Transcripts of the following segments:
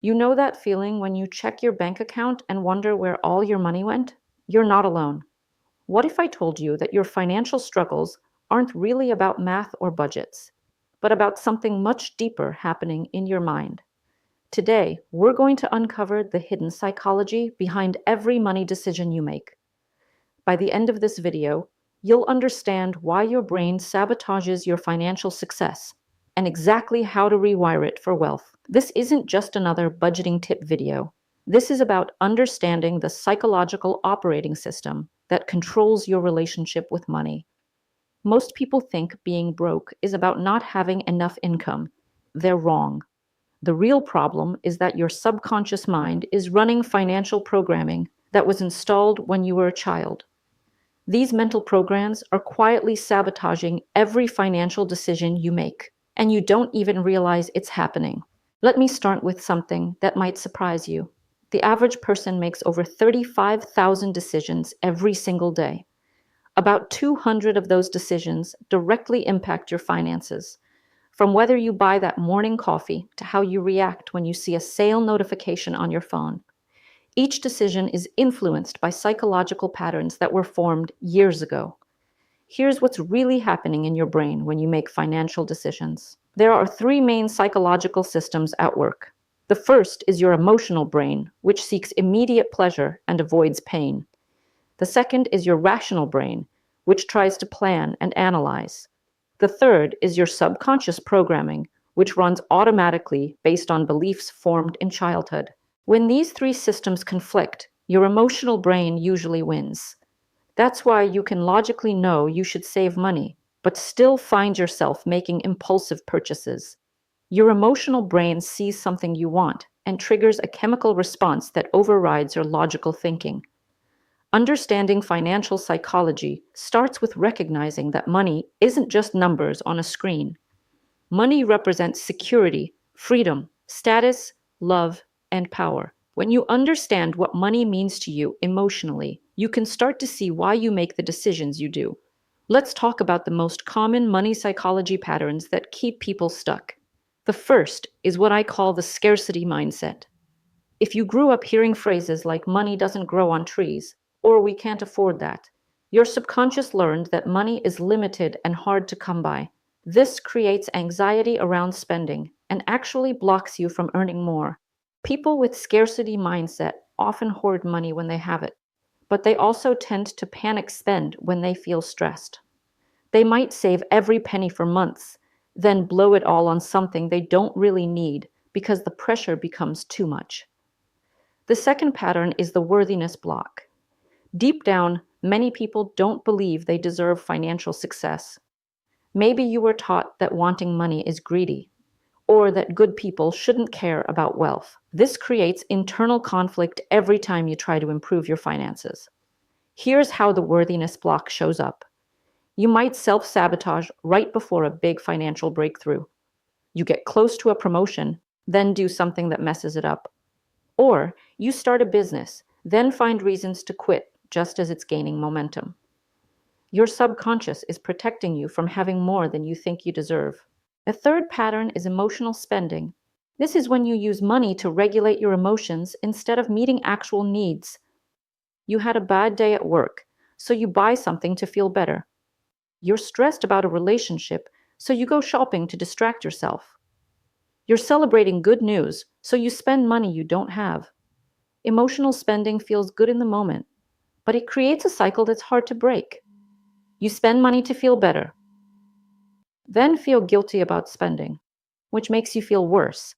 You know that feeling when you check your bank account and wonder where all your money went? You're not alone. What if I told you that your financial struggles aren't really about math or budgets, but about something much deeper happening in your mind? Today, we're going to uncover the hidden psychology behind every money decision you make. By the end of this video, you'll understand why your brain sabotages your financial success and exactly how to rewire it for wealth. This isn't just another budgeting tip video. This is about understanding the psychological operating system that controls your relationship with money. Most people think being broke is about not having enough income. They're wrong. The real problem is that your subconscious mind is running financial programming that was installed when you were a child. These mental programs are quietly sabotaging every financial decision you make, and you don't even realize it's happening. Let me start with something that might surprise you. The average person makes over 35,000 decisions every single day. About 200 of those decisions directly impact your finances, from whether you buy that morning coffee to how you react when you see a sale notification on your phone. Each decision is influenced by psychological patterns that were formed years ago. Here's what's really happening in your brain when you make financial decisions. There are three main psychological systems at work. The first is your emotional brain, which seeks immediate pleasure and avoids pain. The second is your rational brain, which tries to plan and analyze. The third is your subconscious programming, which runs automatically based on beliefs formed in childhood. When these three systems conflict, your emotional brain usually wins. That's why you can logically know you should save money, but still find yourself making impulsive purchases. Your emotional brain sees something you want and triggers a chemical response that overrides your logical thinking. Understanding financial psychology starts with recognizing that money isn't just numbers on a screen. Money represents security, freedom, status, love, and power. When you understand what money means to you emotionally, you can start to see why you make the decisions you do. Let's talk about the most common money psychology patterns that keep people stuck. The first is what I call the scarcity mindset. If you grew up hearing phrases like money doesn't grow on trees, or we can't afford that, your subconscious learned that money is limited and hard to come by. This creates anxiety around spending and actually blocks you from earning more. People with scarcity mindset often hoard money when they have it, but they also tend to panic spend when they feel stressed. They might save every penny for months, then blow it all on something they don't really need because the pressure becomes too much. The second pattern is the worthiness block. Deep down, many people don't believe they deserve financial success. Maybe you were taught that wanting money is greedy, or that good people shouldn't care about wealth. This creates internal conflict every time you try to improve your finances. Here's how the worthiness block shows up. You might self-sabotage right before a big financial breakthrough. You get close to a promotion, then do something that messes it up. Or you start a business, then find reasons to quit just as it's gaining momentum. Your subconscious is protecting you from having more than you think you deserve. A third pattern is emotional spending. This is when you use money to regulate your emotions instead of meeting actual needs. You had a bad day at work, so you buy something to feel better. You're stressed about a relationship, so you go shopping to distract yourself. You're celebrating good news, so you spend money you don't have. Emotional spending feels good in the moment, but it creates a cycle that's hard to break. You spend money to feel better, then feel guilty about spending, which makes you feel worse,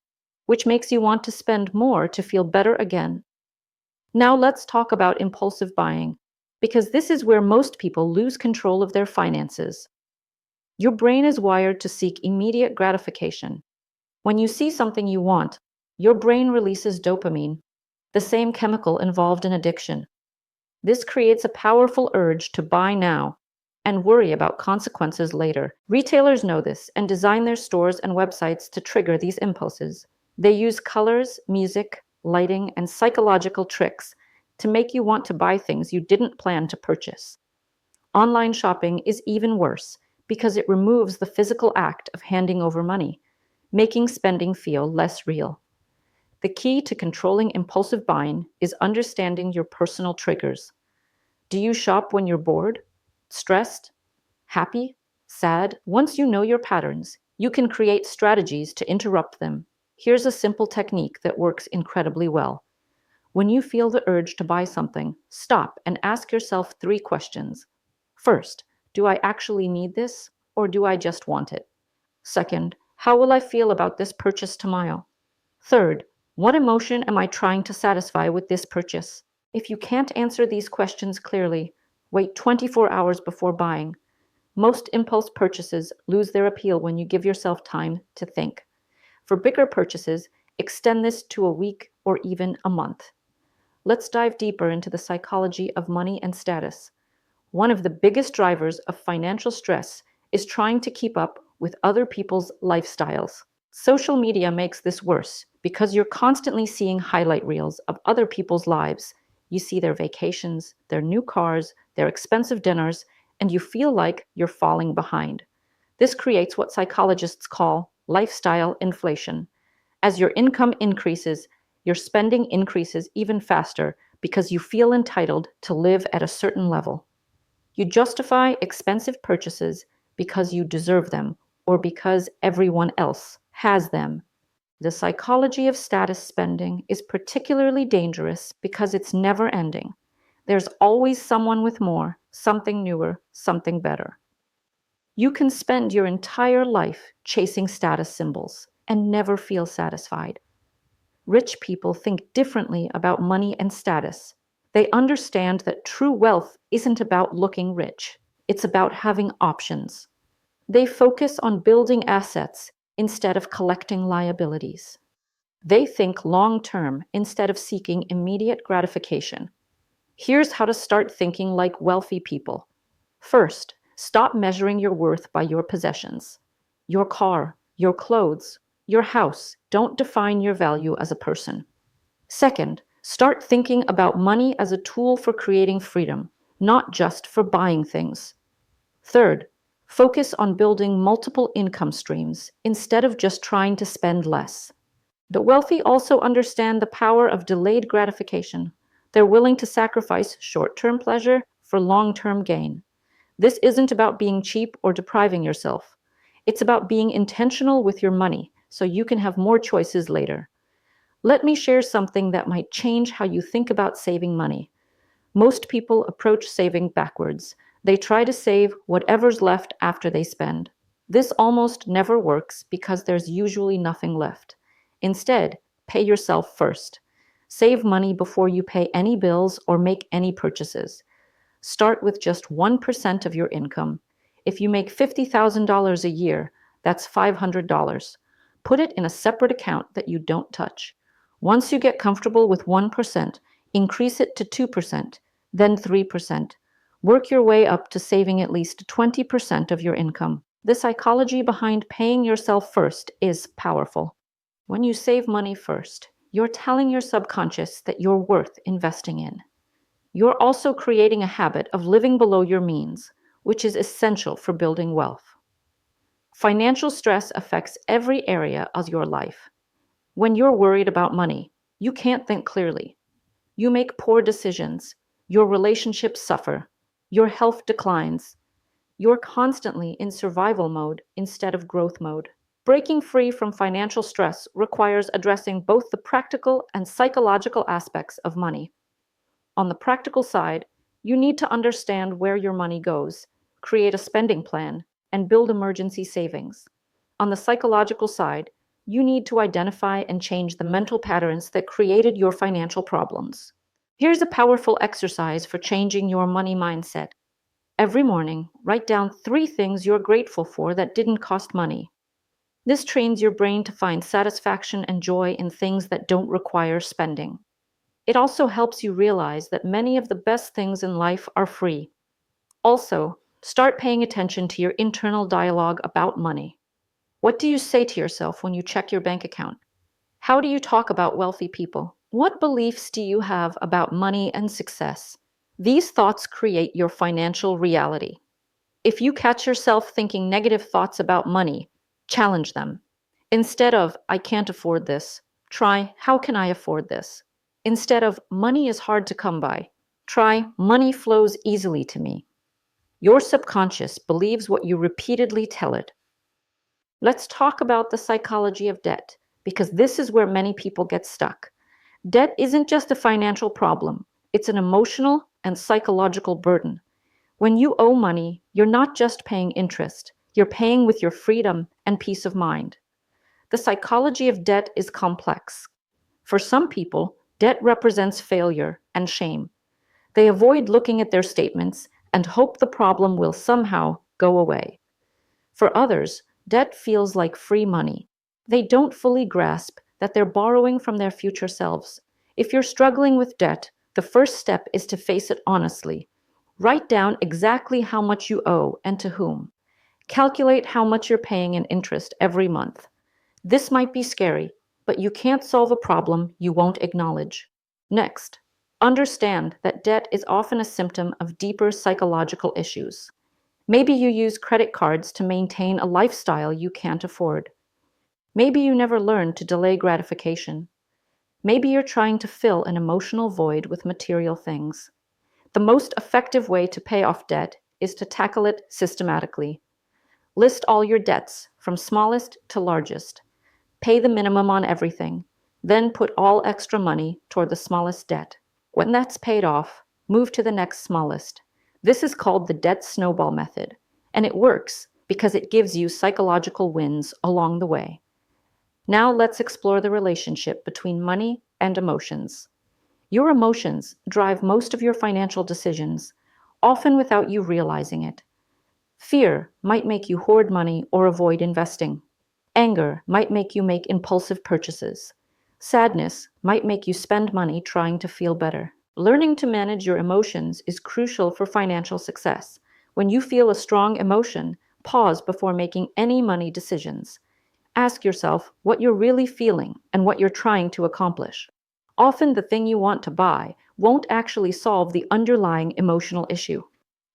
which makes you want to spend more to feel better again. Now let's talk about impulsive buying, because this is where most people lose control of their finances. Your brain is wired to seek immediate gratification. When you see something you want, your brain releases dopamine, the same chemical involved in addiction. This creates a powerful urge to buy now and worry about consequences later. Retailers know this and design their stores and websites to trigger these impulses. They use colors, music, lighting, and psychological tricks to make you want to buy things you didn't plan to purchase. Online shopping is even worse because it removes the physical act of handing over money, making spending feel less real. The key to controlling impulsive buying is understanding your personal triggers. Do you shop when you're bored, stressed, happy, sad? Once you know your patterns, you can create strategies to interrupt them. Here's a simple technique that works incredibly well. When you feel the urge to buy something, stop and ask yourself three questions. First, do I actually need this, or do I just want it? Second, how will I feel about this purchase tomorrow? Third, what emotion am I trying to satisfy with this purchase? If you can't answer these questions clearly, wait 24 hours before buying. Most impulse purchases lose their appeal when you give yourself time to think. For bigger purchases, extend this to a week or even a month. Let's dive deeper into the psychology of money and status. One of the biggest drivers of financial stress is trying to keep up with other people's lifestyles. Social media makes this worse because you're constantly seeing highlight reels of other people's lives. You see their vacations, their new cars, their expensive dinners, and you feel like you're falling behind. This creates what psychologists call lifestyle inflation. As your income increases, your spending increases even faster because you feel entitled to live at a certain level. You justify expensive purchases because you deserve them or because everyone else has them. The psychology of status spending is particularly dangerous because it's never ending. There's always someone with more, something newer, something better. You can spend your entire life chasing status symbols and never feel satisfied. Rich people think differently about money and status. They understand that true wealth isn't about looking rich, it's about having options. They focus on building assets instead of collecting liabilities. They think long term instead of seeking immediate gratification. Here's how to start thinking like wealthy people. First, stop measuring your worth by your possessions. Your car, your clothes, your house don't define your value as a person. Second, start thinking about money as a tool for creating freedom, not just for buying things. Third, focus on building multiple income streams instead of just trying to spend less. The wealthy also understand the power of delayed gratification. They're willing to sacrifice short term pleasure for long term gain. This isn't about being cheap or depriving yourself. It's about being intentional with your money so you can have more choices later. Let me share something that might change how you think about saving money. Most people approach saving backwards. They try to save whatever's left after they spend. This almost never works because there's usually nothing left. Instead, pay yourself first. Save money before you pay any bills or make any purchases. Start with just 1% of your income. If you make $50,000 a year, that's $500. Put it in a separate account that you don't touch. Once you get comfortable with 1%, increase it to 2%, then 3%. Work your way up to saving at least 20% of your income. The psychology behind paying yourself first is powerful. When you save money first, you're telling your subconscious that you're worth investing in. You're also creating a habit of living below your means, which is essential for building wealth. Financial stress affects every area of your life. When you're worried about money, you can't think clearly. You make poor decisions. Your relationships suffer. Your health declines. You're constantly in survival mode instead of growth mode. Breaking free from financial stress requires addressing both the practical and psychological aspects of money. On the practical side, you need to understand where your money goes, create a spending plan, and build emergency savings. On the psychological side, you need to identify and change the mental patterns that created your financial problems. Here's a powerful exercise for changing your money mindset. Every morning, write down 3 things you're grateful for that didn't cost money. This trains your brain to find satisfaction and joy in things that don't require spending. It also helps you realize that many of the best things in life are free. Also, start paying attention to your internal dialogue about money. What do you say to yourself when you check your bank account? How do you talk about wealthy people? What beliefs do you have about money and success? These thoughts create your financial reality. If you catch yourself thinking negative thoughts about money, challenge them. Instead of, I can't afford this, Try, how can I afford this? Instead of, money is hard to come by, try, money flows easily to me. Your subconscious believes what you repeatedly tell it. Let's talk about the psychology of debt, because this is where many people get stuck. Debt isn't just a financial problem, it's an emotional and psychological burden. When you owe money, you're not just paying interest, you're paying with your freedom and peace of mind. The psychology of debt is complex. For some people, debt represents failure and shame. They avoid looking at their statements and hope the problem will somehow go away. For others, debt feels like free money. They don't fully grasp that they're borrowing from their future selves. If you're struggling with debt, the first step is to face it honestly. Write down exactly how much you owe and to whom. Calculate how much you're paying in interest every month. This might be scary, but you can't solve a problem you won't acknowledge. Next, understand that debt is often a symptom of deeper psychological issues. Maybe you use credit cards to maintain a lifestyle you can't afford. Maybe you never learned to delay gratification. Maybe you're trying to fill an emotional void with material things. The most effective way to pay off debt is to tackle it systematically. List all your debts, from smallest to largest. Pay the minimum on everything. Then put all extra money toward the smallest debt. When that's paid off, move to the next smallest. This is called the debt snowball method, and it works because it gives you psychological wins along the way. Now let's explore the relationship between money and emotions. Your emotions drive most of your financial decisions, often without you realizing it. Fear might make you hoard money or avoid investing. Anger might make you make impulsive purchases. Sadness might make you spend money trying to feel better. Learning to manage your emotions is crucial for financial success. When you feel a strong emotion, pause before making any money decisions. Ask yourself what you're really feeling and what you're trying to accomplish. Often the thing you want to buy won't actually solve the underlying emotional issue.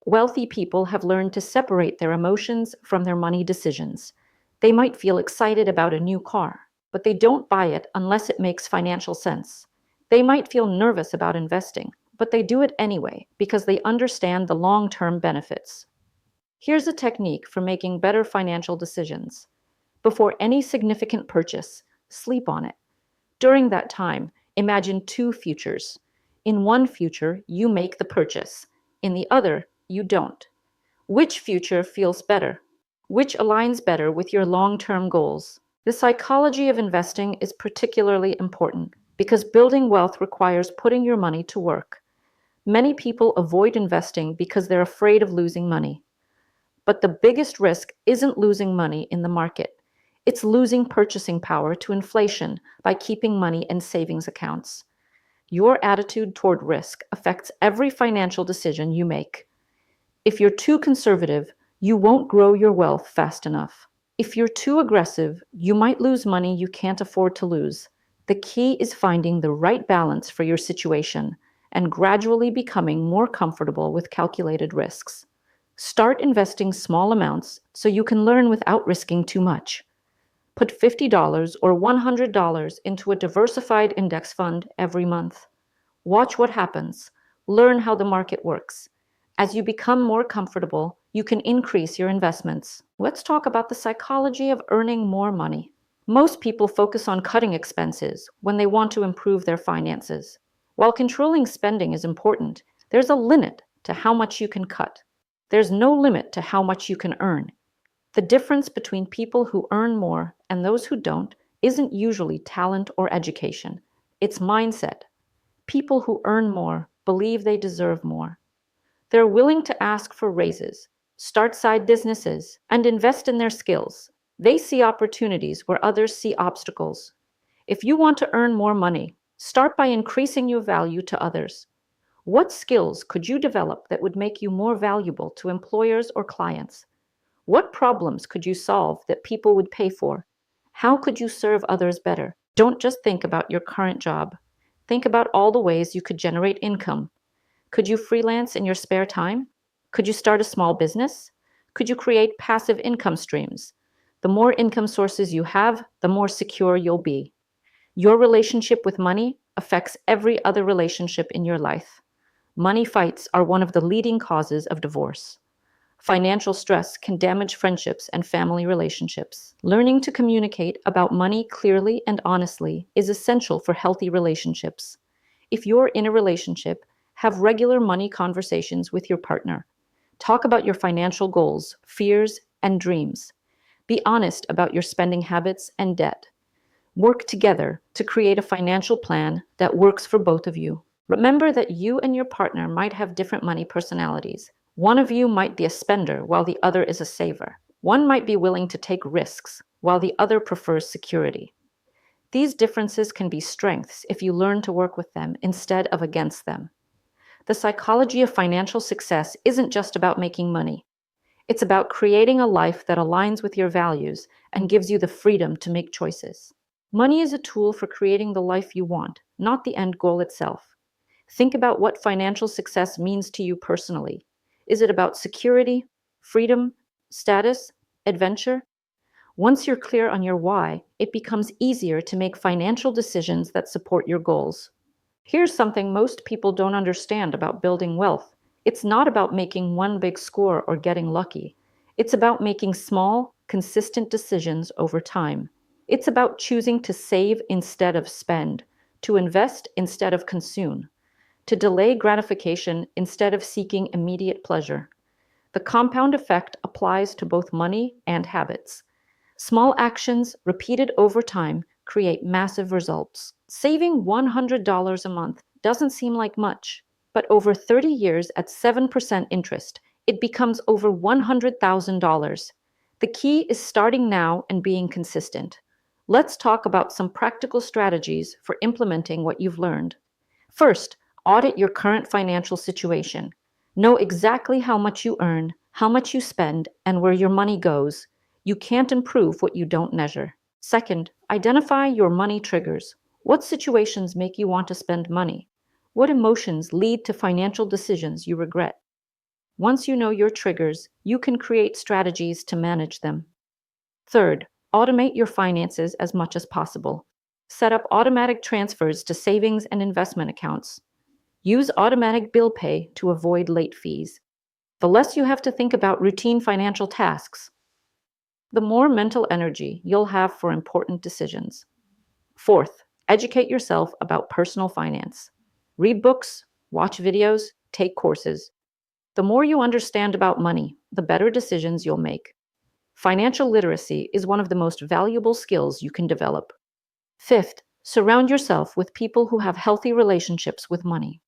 Wealthy people have learned to separate their emotions from their money decisions. They might feel excited about a new car, but they don't buy it unless it makes financial sense. They might feel nervous about investing, but they do it anyway because they understand the long-term benefits. Here's a technique for making better financial decisions. Before any significant purchase, sleep on it. During that time, imagine two futures. In one future, you make the purchase. In the other, you don't. Which future feels better? Which aligns better with your long-term goals? The psychology of investing is particularly important because building wealth requires putting your money to work. Many people avoid investing because they're afraid of losing money. But the biggest risk isn't losing money in the market. It's losing purchasing power to inflation by keeping money in savings accounts. Your attitude toward risk affects every financial decision you make. If you're too conservative, you won't grow your wealth fast enough. If you're too aggressive, you might lose money you can't afford to lose. The key is finding the right balance for your situation and gradually becoming more comfortable with calculated risks. Start investing small amounts so you can learn without risking too much. Put $50 or $100 into a diversified index fund every month. Watch what happens. Learn how the market works. As you become more comfortable, you can increase your investments. Let's talk about the psychology of earning more money. Most people focus on cutting expenses when they want to improve their finances. While controlling spending is important, there's a limit to how much you can cut. There's no limit to how much you can earn. The difference between people who earn more and those who don't isn't usually talent or education. It's mindset. People who earn more believe they deserve more. They're willing to ask for raises, start side businesses, and invest in their skills. They see opportunities where others see obstacles. If you want to earn more money, start by increasing your value to others. What skills could you develop that would make you more valuable to employers or clients? What problems could you solve that people would pay for? How could you serve others better? Don't just think about your current job. Think about all the ways you could generate income. Could you freelance in your spare time? Could you start a small business? Could you create passive income streams? The more income sources you have, the more secure you'll be. Your relationship with money affects every other relationship in your life. Money fights are one of the leading causes of divorce. Financial stress can damage friendships and family relationships. Learning to communicate about money clearly and honestly is essential for healthy relationships. If you're in a relationship, have regular money conversations with your partner. Talk about your financial goals, fears, and dreams. Be honest about your spending habits and debt. Work together to create a financial plan that works for both of you. Remember that you and your partner might have different money personalities. One of you might be a spender while the other is a saver. One might be willing to take risks while the other prefers security. These differences can be strengths if you learn to work with them instead of against them. The psychology of financial success isn't just about making money. It's about creating a life that aligns with your values and gives you the freedom to make choices. Money is a tool for creating the life you want, not the end goal itself. Think about what financial success means to you personally. Is it about security, freedom, status, adventure? Once you're clear on your why, it becomes easier to make financial decisions that support your goals. Here's something most people don't understand about building wealth. It's not about making one big score or getting lucky. It's about making small, consistent decisions over time. It's about choosing to save instead of spend, to invest instead of consume, to delay gratification instead of seeking immediate pleasure. The compound effect applies to both money and habits. Small actions repeated over time create massive results. Saving $100 a month doesn't seem like much, but over 30 years at 7% interest, it becomes over $100,000. The key is starting now and being consistent. Let's talk about some practical strategies for implementing what you've learned. First, audit your current financial situation. Know exactly how much you earn, how much you spend, and where your money goes. You can't improve what you don't measure. Second, identify your money triggers. What situations make you want to spend money? What emotions lead to financial decisions you regret? Once you know your triggers, you can create strategies to manage them. Third, automate your finances as much as possible. Set up automatic transfers to savings and investment accounts. Use automatic bill pay to avoid late fees. The less you have to think about routine financial tasks, the more mental energy you'll have for important decisions. Fourth, educate yourself about personal finance. Read books, watch videos, take courses. The more you understand about money, the better decisions you'll make. Financial literacy is one of the most valuable skills you can develop. Fifth, surround yourself with people who have healthy relationships with money.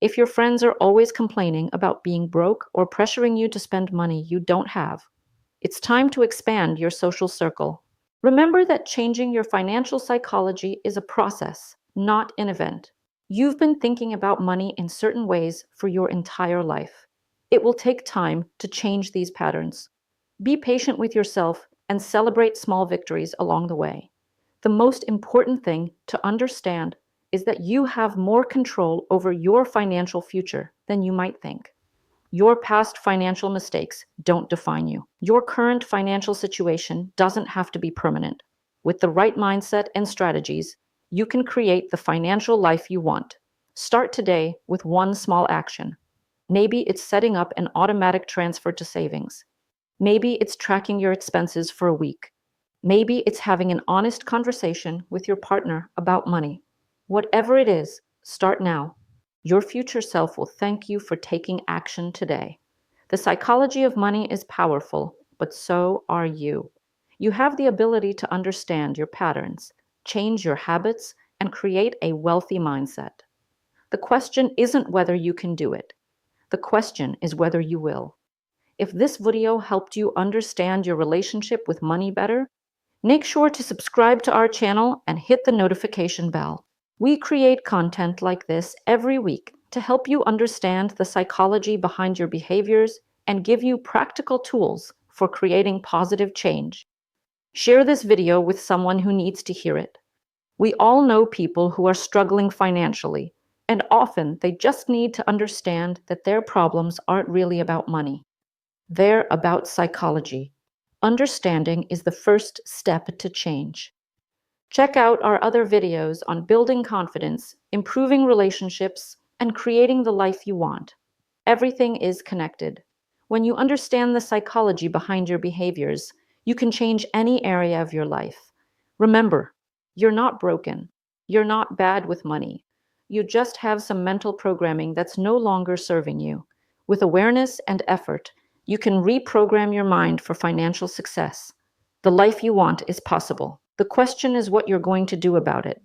If your friends are always complaining about being broke or pressuring you to spend money you don't have, it's time to expand your social circle. Remember that changing your financial psychology is a process, not an event. You've been thinking about money in certain ways for your entire life. It will take time to change these patterns. Be patient with yourself and celebrate small victories along the way. The most important thing to understand is that you have more control over your financial future than you might think. Your past financial mistakes don't define you. Your current financial situation doesn't have to be permanent. With the right mindset and strategies, you can create the financial life you want. Start today with one small action. Maybe it's setting up an automatic transfer to savings. Maybe it's tracking your expenses for a week. Maybe it's having an honest conversation with your partner about money. Whatever it is, start now. Your future self will thank you for taking action today. The psychology of money is powerful, but so are you. You have the ability to understand your patterns, change your habits, and create a wealthy mindset. The question isn't whether you can do it. The question is whether you will. If this video helped you understand your relationship with money better, make sure to subscribe to our channel and hit the notification bell. We create content like this every week to help you understand the psychology behind your behaviors and give you practical tools for creating positive change. Share this video with someone who needs to hear it. We all know people who are struggling financially, and often they just need to understand that their problems aren't really about money. They're about psychology. Understanding is the first step to change. Check out our other videos on building confidence, improving relationships, and creating the life you want. Everything is connected. When you understand the psychology behind your behaviors, you can change any area of your life. Remember, you're not broken. You're not bad with money. You just have some mental programming that's no longer serving you. With awareness and effort, you can reprogram your mind for financial success. The life you want is possible. The question is what you're going to do about it.